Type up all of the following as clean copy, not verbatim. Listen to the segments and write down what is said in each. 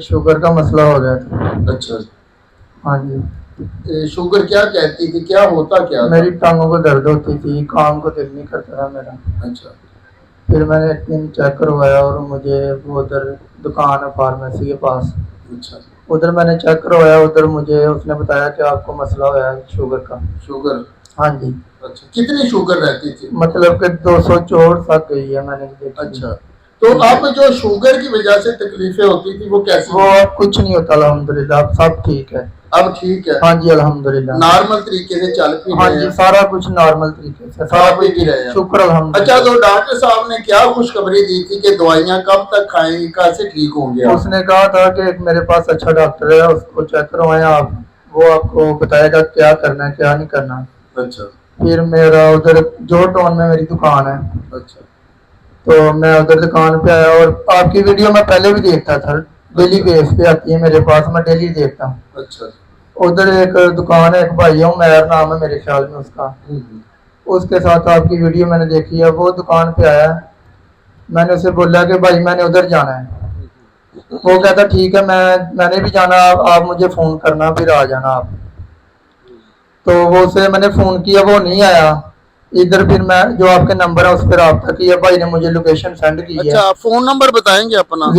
Sugar का मसला हो गया था। अच्छा, हाँ जी। शुगर क्या कहती थी, क्या होता क्या था? मेरी टांगों को दर्द होती थी, काम को दिल नहीं करता था मेरा। अच्छा फिर मैंने एक दिन चेक करवाया और मुझे वो उधर दुकान है फार्मेसी के पास, अच्छा। उधर मैंने चेक करवाया। उधर मुझे उसने बताया कि आपको मसला हुआ है शुगर का। शुगर? हाँ जी। अच्छा, कितनी शुगर रहती थी? मतलब कि 264 तक गई है मैंने देखी। अच्छा, तो अब जो शुगर की वजह से तकलीफें होती थी वो कैसी? वो अब कुछ नहीं होता अल्हम्दुलिल्लाह, अब सब ठीक है। अब ठीक है? हाँ जी अल्हम्दुलिल्लाह, नॉर्मल तरीके से चल भी हाँ रहे जी, हैं? सारा कुछ नॉर्मल तरीके से, सारा खा पी कुछ भी रहे हैं? शुक्र अच्छा, अल्हम्दुलिल्लाह। तो डॉक्टर साहब ने क्या खुशखबरी दी थी कि दवाइयाँ कब तक खाएंगे, कैसे ठीक होंगे आप? उसने कहा था कि एक मेरे पास अच्छा डॉक्टर है, उसको चेक करवाएं आप, वो आपको बताएगा क्या करना है क्या नहीं करना। अच्छा। फिर मेरा उधर जोर टाउन में मेरी दुकान है, अच्छा। तो मैं उधर दुकान पे आया और आपकी वीडियो मैं पहले भी देखता था, डेली बेस पे आती है मेरे पास, मैं डेली देखता हूँ। अच्छा। उधर एक दुकान है, एक भाई है, उमैर नाम है मेरे ख्याल में उसका, उसके साथ आपकी वीडियो मैंने देखी है। वो दुकान पे आया, मैंने उसे बोला कि भाई मैंने उधर जाना है। वो कहता ठीक है, मैंने भी जाना, आप मुझे फोन करना, फिर आ जाना आप। तो वो उसे मैंने फोन किया, वो नहीं आया इधर। फिर मैं जो आपके नंबर है उस पर रब्ता किया, भाई ने मुझे लोकेशन सेंड की है। अच्छा, आप फोन नंबर बताएंगे अपना?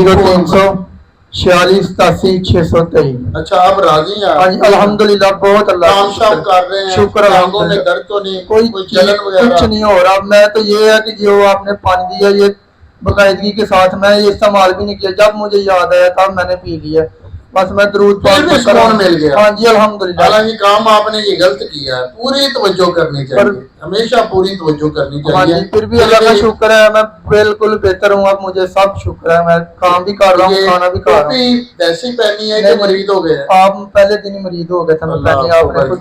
0346 अच्छा, आप राजी हैं? हाँ जी अल्हम्दुलिल्लाह, बहुत अल्लाह काम शाम कर रहे हैं? शुक्र टांगों में दर्द तो नहीं? कोई जलन वगैरह? कुछ नहीं हो रहा। मैं तो ये है कि जो आपने पानी दिया ये बाकायदगी के साथ मैं ये इस्तेमाल भी नहीं किया, जब मुझे याद आया तब मैंने पी लिया। बस मैं दरूद फिर भी सुकून मिल गया? हाँ जी अल्हम्दुलिल्लाह। हालांकि काम आपने ये गलत किया है, पूरी तवज्जो करनी चाहिए, हमेशा पूरी तवज्जो करनी हाँ चाहिए। जी, फिर भी अल्लाह का शुक्र है, मैं बिल्कुल बेहतर हूँ, अब मुझे सब शुक्र है, मैं काम भी कर रहा हूँ, खाना भी खा रहा हूँ। वैसी पहनी है कि मरीज हो गए? आप पहले दिन ही मरीज हो गए थे, मैं पहले आपने खुद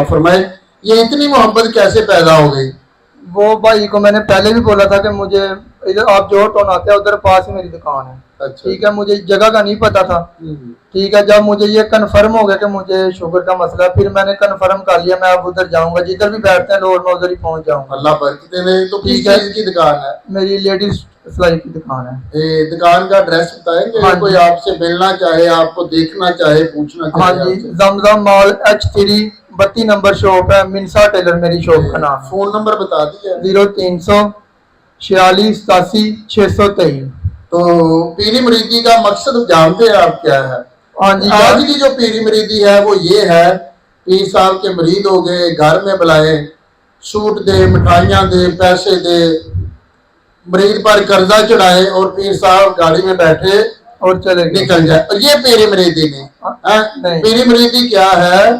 फरमाए, ये इतनी मोहब्बत कैसे पैदा हो गई? वो भाई को मैंने पहले भी बोला था कि मुझे इधर आप जो टाउन आते हैं उधर पास ही मेरी दुकान है। अच्छा। ठीक है, मुझे जगह का नहीं पता था। ठीक है, जब मुझे ये कन्फर्म हो गया कि मुझे शुगर का मसला है, फिर मैंने कन्फर्म कर लिया मैं अब उधर जाऊंगा, जिधर भी बैठते हैं लोग मैं उधर ही पहुंच जाऊंगा। अल्लाह बरकत दे। तो किस चीज की दुकान है? मेरी लेडीज सिलाई की दुकान है। दुकान का एड्रेस बताएंगे? हाँ, कोई आपसे मिलना चाहे, आपको देखना चाहे, पूछना चाहे? हाँ जी, जमजम मॉल H3 32 नंबर शॉप है, मिनसा टेलर मेरी शॉप का नाम। फोन नंबर बता दिया? 0346 तो पीली मरीदी का मकसद जानते हैं आप क्या है? हाँ जी, आज की जो पीली मरीदी है वो ये है, पीर साहब के मरीद हो गए, घर में बुलाए, सूट दे, मिठाइयाँ दे, पैसे दे, मरीद पर कर्जा चढ़ाए और पीर साहब गाड़ी में बैठे और चले निकल जाए। और ये पीरी मरीदी नहीं। पीरी मरीदी क्या है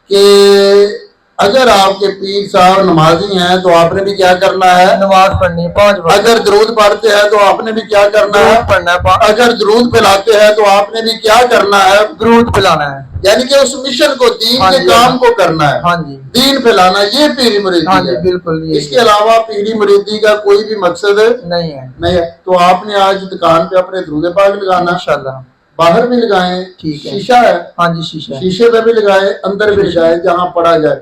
कि अगर आपके पीर साहब नमाजी हैं तो आपने भी क्या करना है? नमाज पढ़नी 5 वक्त। अगर दरूद पढ़ते हैं तो आपने भी क्या करना है? पढ़ना है। अगर दरूद फैलाते हैं तो आपने भी क्या करना है? दरूद फैलाना है। यानी कि उस मिशन को, दीन के काम को करना है। हाँ जी, दीन फैलाना, ये पीरी मुरीदी है। जी बिल्कुल। इसके अलावा पीरी मुरीदी का कोई भी मकसद नहीं है। तो आपने आज दुकान पे अपने दरूद पाक लगाना, इंशाल्लाह बाहर भी लगाएं, शीशा है, हाँ जी शीशा, शीशे पे भी लगाए, अंदर भी लगाए, जहाँ पड़ा जाए।